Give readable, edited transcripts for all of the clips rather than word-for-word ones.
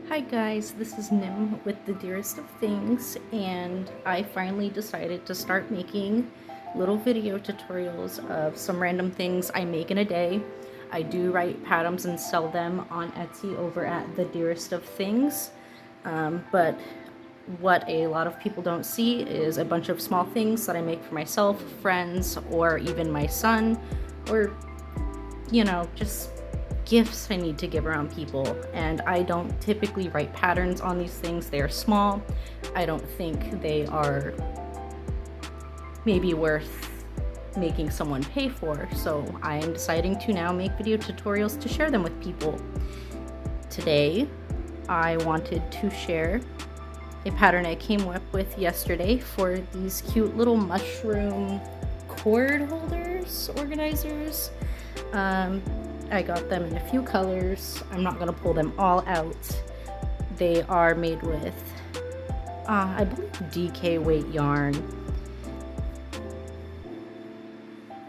Hi guys, this is Nim with the Dearest of Things, and I finally decided to start making little video tutorials of some random things I make in a day. I do write patterns and sell them on Etsy over at the Dearest of Things, but what a lot of people don't see is a bunch of small things that I make for myself, friends, or even my son, or just gifts I need to give around people. And I don't typically write patterns on these things. They are small. I don't think they are maybe worth making someone pay for, so I am deciding to now make video tutorials to share them with people. Today I wanted to share a pattern I came up with yesterday for these cute little mushroom cord holders organizers. I got them in a few colors. I'm not gonna pull them all out. They are made with, I believe, DK weight yarn.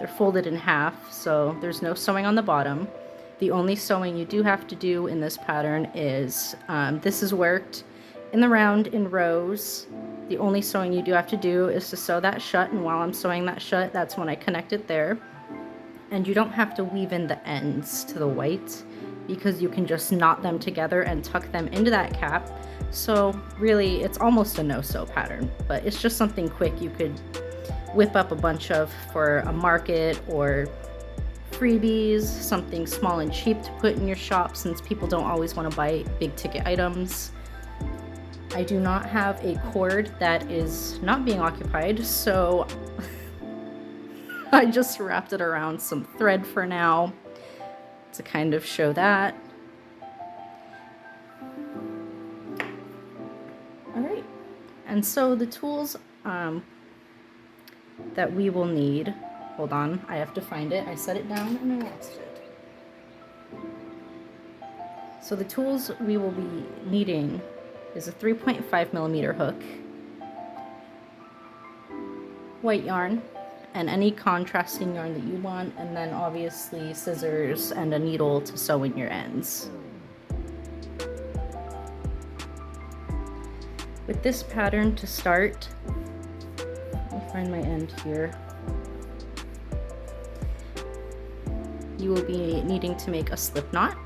They're folded in half, so there's no sewing on the bottom. The only sewing you do have to do in this pattern is, this is worked in the round in rows. The only sewing you do have to do is to sew that shut, and while I'm sewing that shut, that's when I connect it there. And you don't have to weave in the ends to the white, because you can just knot them together and tuck them into that cap. So really, it's almost a no-sew pattern, but it's just something quick you could whip up a bunch of for a market or freebies, something small and cheap to put in your shop since people don't always want to buy big ticket items. I do not have a cord that is not being occupied, so I just wrapped it around some thread for now to kind of show that. Alright, and so the tools that we will need, hold on, I have to find it. I set it down and I lost it. So the tools we will be needing is a 3.5mm hook, white yarn, and any contrasting yarn that you want, and then obviously scissors and a needle to sew in your ends. With this pattern to start, let me find my end here. You will be needing to make a slip knot,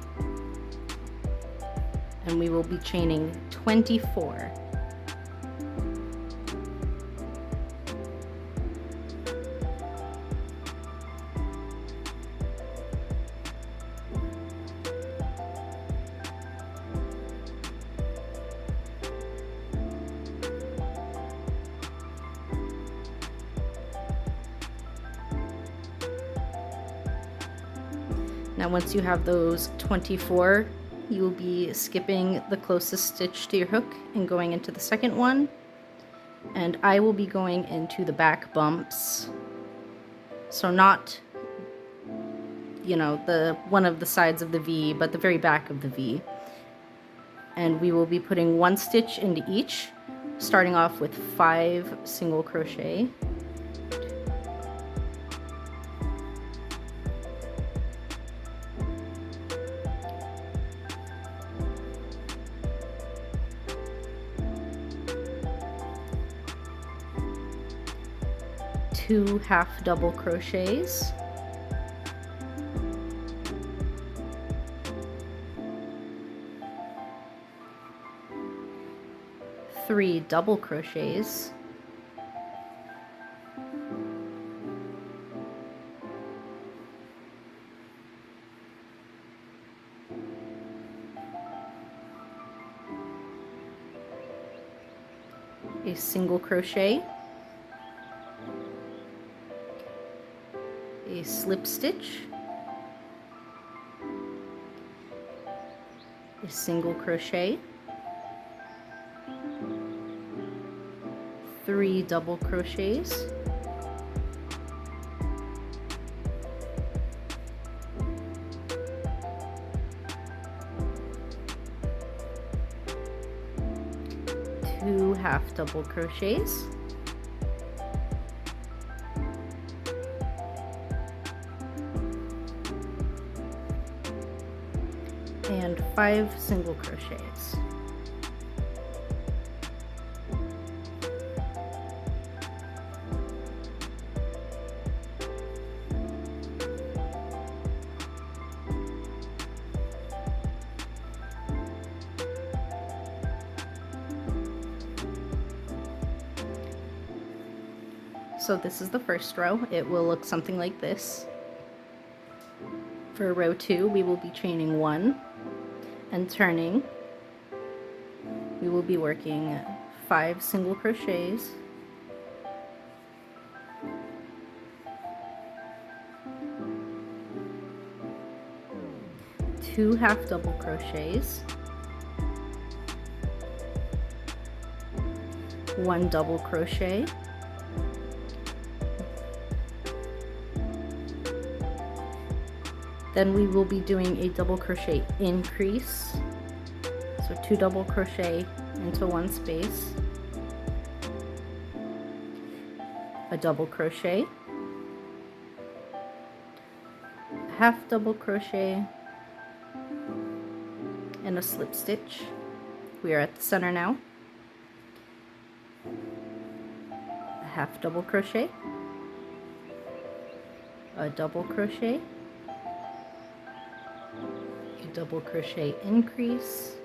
and we will be chaining 24. Now once you have those 24, you will be skipping the closest stitch to your hook and going into the second one. And I will be going into the back bumps. So not, the one of the sides of the V, but the very back of the V. And we will be putting one stitch into each, starting off with 5 single crochet. Two half double crochets, three double crochets, a single crochet, a slip stitch, a single crochet, 3 double crochets, two half double crochets, and 5 single crochets. So this is the first row. It will look something like this. For row 2, we will be chaining 1 and turning. We will be working 5 single crochets, 2 half double crochets, 1 double crochet, then we will be doing a double crochet increase, so 2 double crochet into one space, a double crochet, a half double crochet, and a slip stitch. We are at the center now. A half double crochet, a double crochet, a double crochet increase,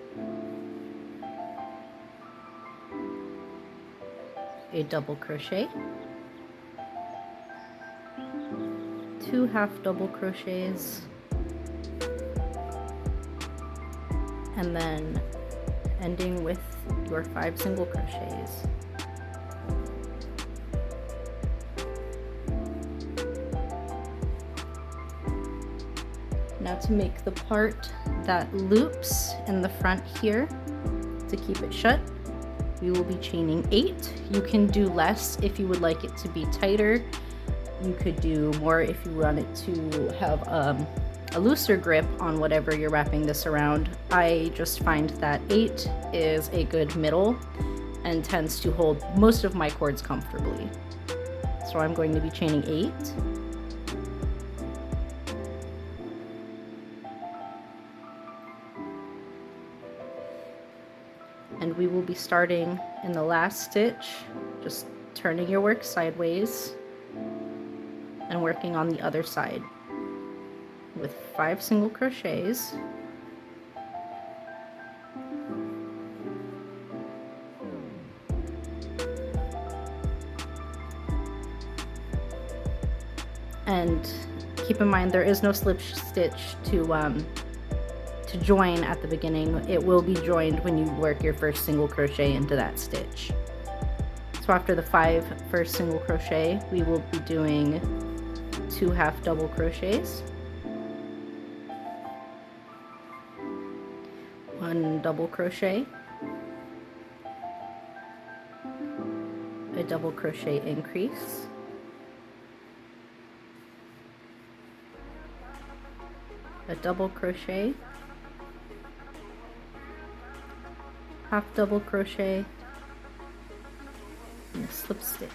a double crochet, 2 half double crochets, and then ending with your 5 single crochets. Now to make the part that loops in the front here, to keep it shut, we will be chaining 8. You can do less if you would like it to be tighter. You could do more if you want it to have a looser grip on whatever you're wrapping this around. I just find that 8 is a good middle and tends to hold most of my cords comfortably. So I'm going to be chaining 8. And we will be starting in the last stitch, just turning your work sideways and working on the other side with 5 single crochets, and keep in mind there is no slip stitch to join at the beginning. It will be joined when you work your first single crochet into that stitch. So after the 5 first single crochet, we will be doing 2 half double crochets, 1 double crochet, a double crochet increase, a double crochet, half double crochet, and a slip stitch.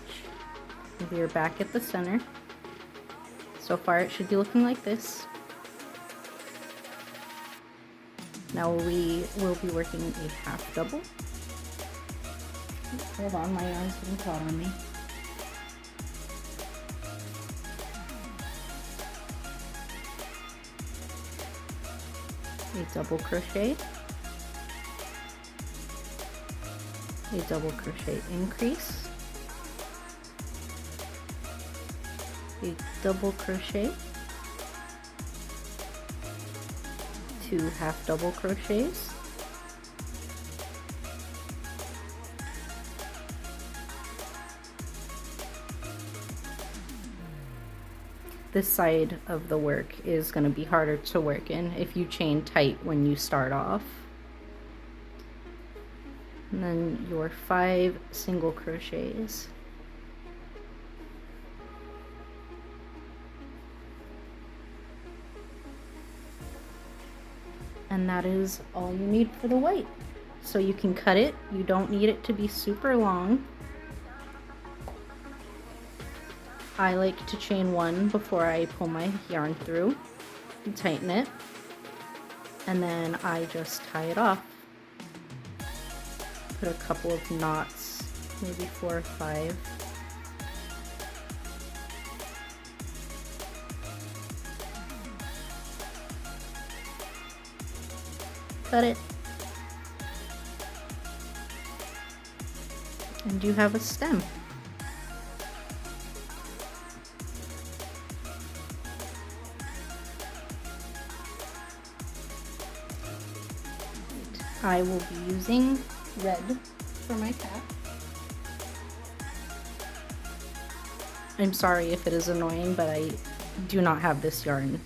And we are back at the center. So far it should be looking like this. Now we will be working a half double. Hold on, my yarn's getting caught on me. A double crochet, a double crochet increase, a double crochet, 2 half double crochets, this side of the work is going to be harder to work in if you chain tight when you start off. And then your 5 single crochets. And that is all you need for the white. So you can cut it. You don't need it to be super long. I like to chain 1 before I pull my yarn through and tighten it. and then I just tie it off. Put a couple of knots, maybe 4 or 5. Cut it. And you have a stem. I will be using red for my cap. I'm sorry if it is annoying, but I do not have this yarn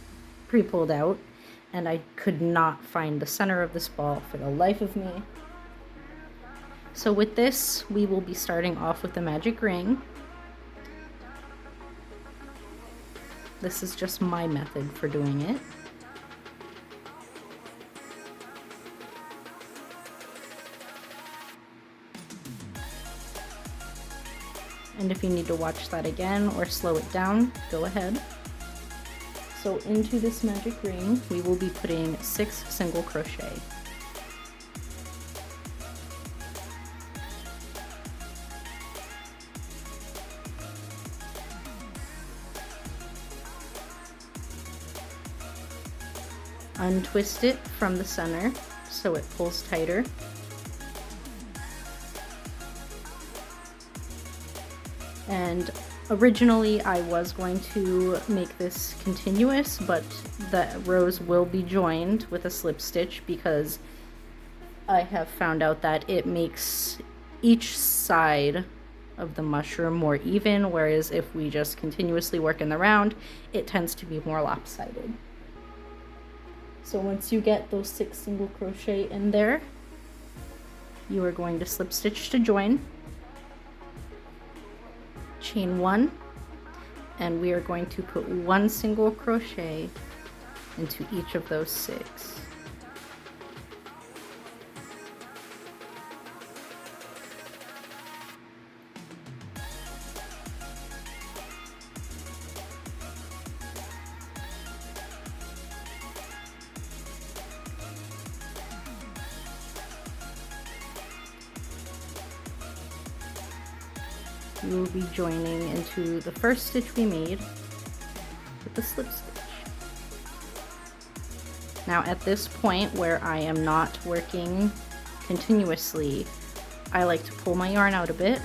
pre-pulled out, and I could not find the center of this ball for the life of me. So with this, we will be starting off with the magic ring. This is just my method for doing it. And if you need to watch that again or slow it down, go ahead. So into this magic ring, we will be putting 6 single crochet. Untwist it from the center so it pulls tighter. And originally I was going to make this continuous, but the rows will be joined with a slip stitch because I have found out that it makes each side of the mushroom more even, whereas if we just continuously work in the round, it tends to be more lopsided. So once you get those 6 single crochet in there, you are going to slip stitch to join. Chain 1, and we are going to put 1 single crochet into each of those 6. We will be joining into the first stitch we made with the slip stitch. Now at this point where I am not working continuously, I like to pull my yarn out a bit,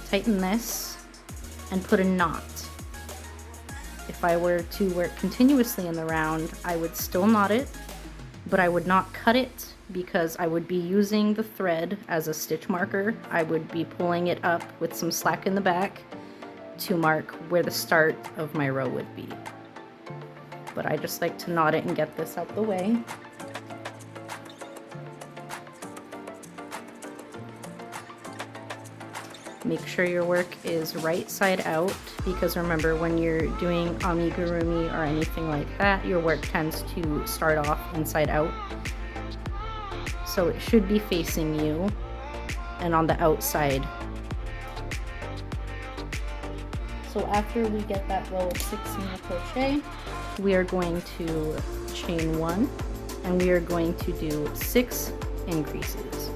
tighten this, and put a knot. If I were to work continuously in the round, I would still knot it, but I would not cut it because I would be using the thread as a stitch marker. I would be pulling it up with some slack in the back to mark where the start of my row would be. But I just like to knot it and get this out the way. Make sure your work is right side out, because remember, when you're doing amigurumi or anything like that, your work tends to start off inside out. So it should be facing you and on the outside. So after we get that row of 6 single crochet, we are going to chain 1, and we are going to do 6 increases.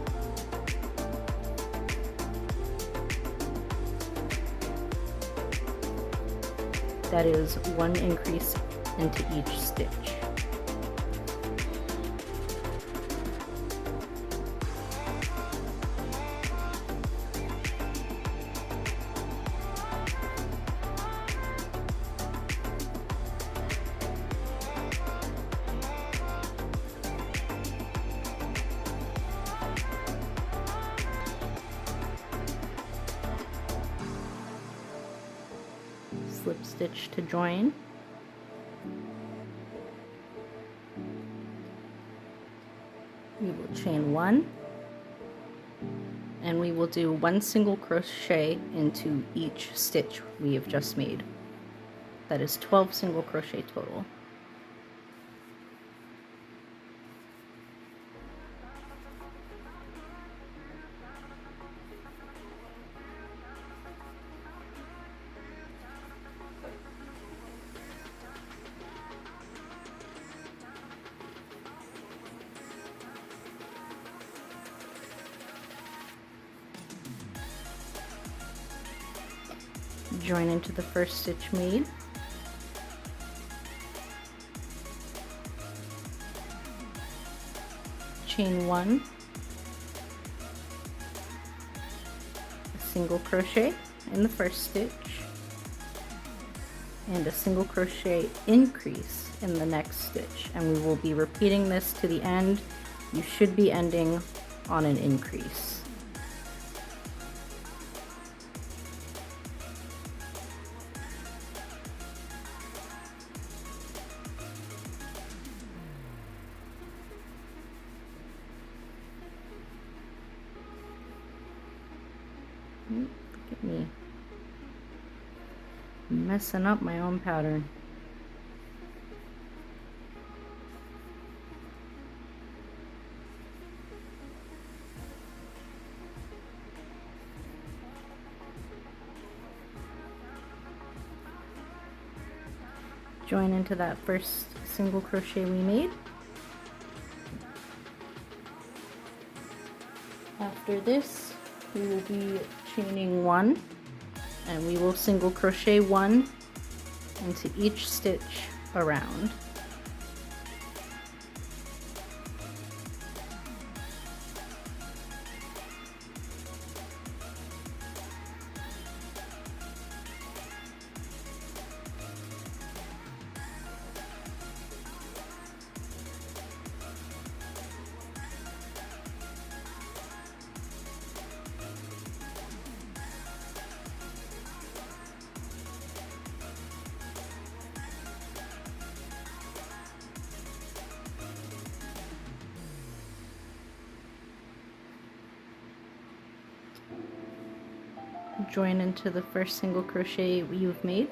That is 1 increase into each stitch. Slip stitch to join. We will chain 1, and we will do 1 single crochet into each stitch we have just made. That is 12 single crochet total. Join into the first stitch made, chain 1, a single crochet in the first stitch, and a single crochet increase in the next stitch, and we will be repeating this to the end. You should be ending on an increase. Look at me messing up my own pattern. Join into that first single crochet we made. After this, we will be chaining 1, and we will single crochet 1 into each stitch around. Join into the first single crochet you've made,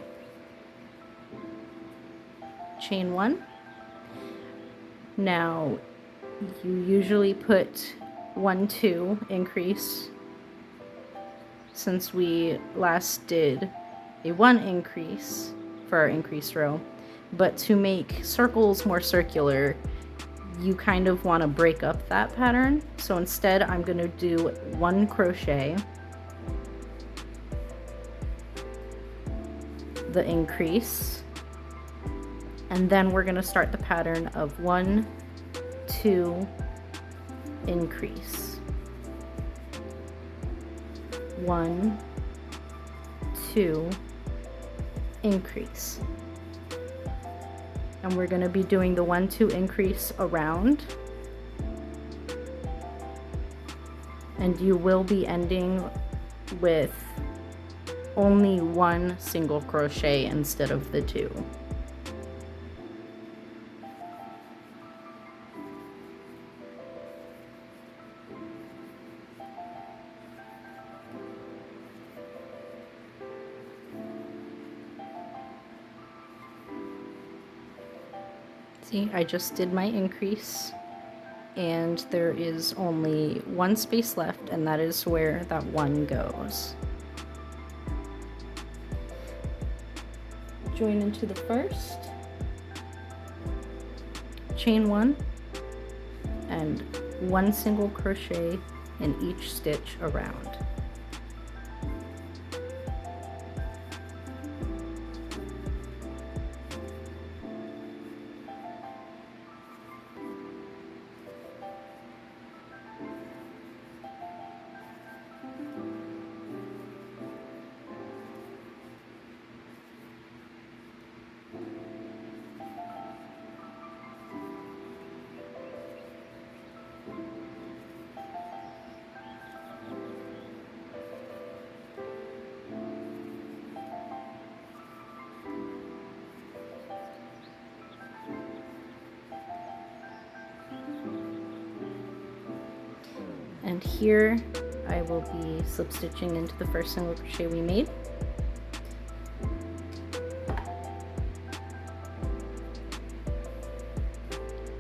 chain 1. Now you usually put 1, 2 increase, since we last did a 1 increase for our increase row, but to make circles more circular, you kind of want to break up that pattern. So instead I'm going to do 1 crochet, the increase, and then we're going to start the pattern of 1, 2, increase, 1, 2, increase, and we're going to be doing the 1, 2 increase around, and you will be ending with only 1 single crochet instead of the 2. See, I just did my increase, and there is only 1 space left, and that is where that 1 goes. Join into the first, chain 1, and 1 single crochet in each stitch around. And here I will be slip stitching into the first single crochet we made.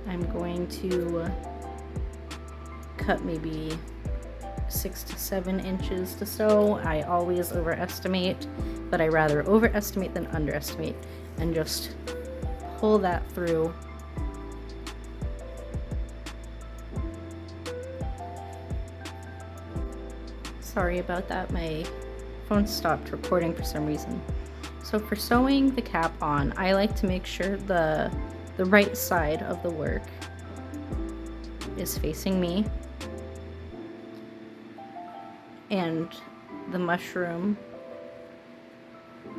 I'm going to cut maybe 6 to 7 inches to sew. I always overestimate, but I rather overestimate than underestimate, and just pull that through. Sorry about that, my phone stopped recording for some reason. So for sewing the cap on, I like to make sure the right side of the work is facing me, and the mushroom,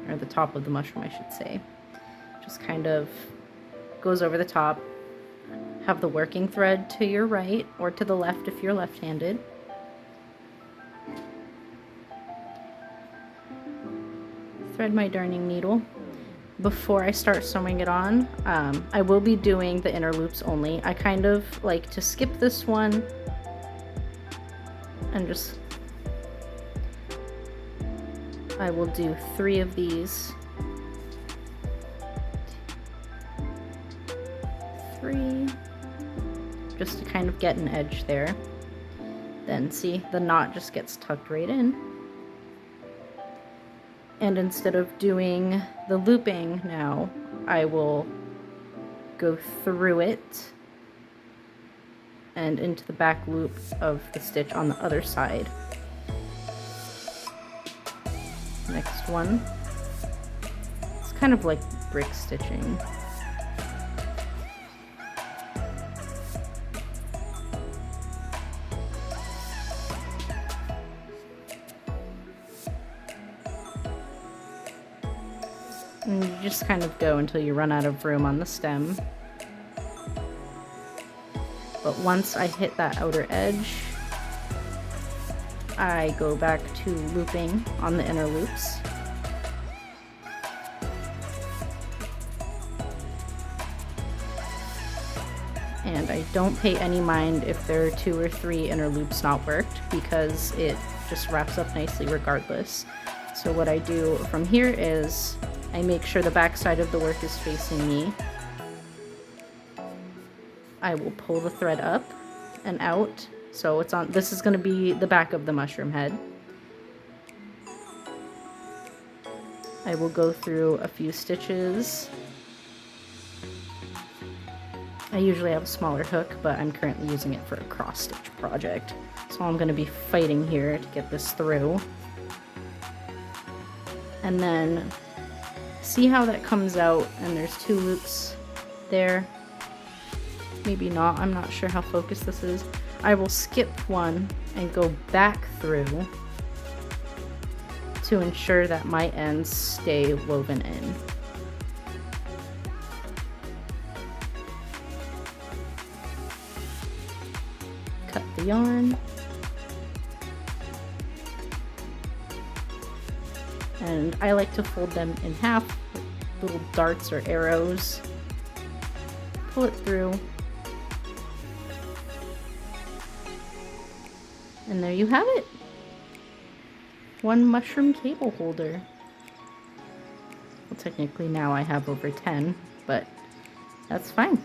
or the top of the mushroom I should say, just kind of goes over the top. Have the working thread to your right or to the left if you're left-handed. Thread my darning needle. Before I start sewing it on, I will be doing the inner loops only. I kind of like to skip this one and just, I will do 3 of these. 3, just to kind of get an edge there. Then see, the knot just gets tucked right in. And instead of doing the looping now, I will go through it and into the back loop of the stitch on the other side. Next one. It's kind of like brick stitching. And you just kind of go until you run out of room on the stem. But once I hit that outer edge, I go back to looping on the inner loops. And I don't pay any mind if there are 2 or 3 inner loops not worked, because it just wraps up nicely regardless. So what I do from here is I make sure the back side of the work is facing me. I will pull the thread up and out. So it's on, this is going to be the back of the mushroom head. I will go through a few stitches. I usually have a smaller hook, but I'm currently using it for a cross stitch project. So I'm going to be fighting here to get this through. And then see how that comes out, and there's 2 loops there. Maybe not, I'm not sure how focused this is. I will skip one and go back through to ensure that my ends stay woven in. Cut the yarn. And I like to fold them in half, little darts or arrows. Pull it through. And there you have it. 1 mushroom cable holder. Well, technically now I have over 10, but that's fine.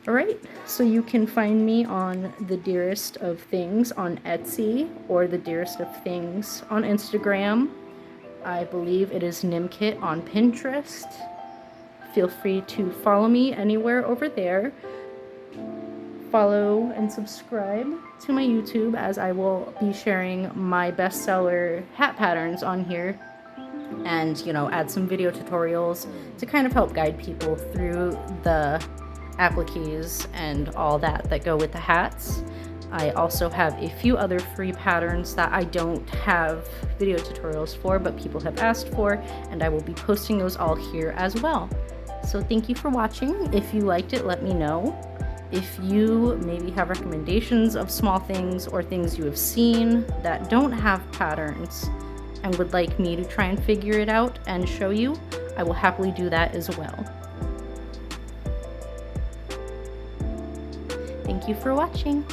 Alright, so you can find me on the Dearest of Things on Etsy, or the Dearest of Things on Instagram. I believe it is Nimkit on Pinterest. Feel free to follow me anywhere over there. Follow and subscribe to my YouTube, as I will be sharing my bestseller hat patterns on here, and add some video tutorials to kind of help guide people through the appliques and all that go with the hats. I also have a few other free patterns that I don't have video tutorials for, but people have asked for, and I will be posting those all here as well. So thank you for watching. If you liked it, let me know. If you maybe have recommendations of small things or things you have seen that don't have patterns and would like me to try and figure it out and show you, I will happily do that as well. Thank you for watching.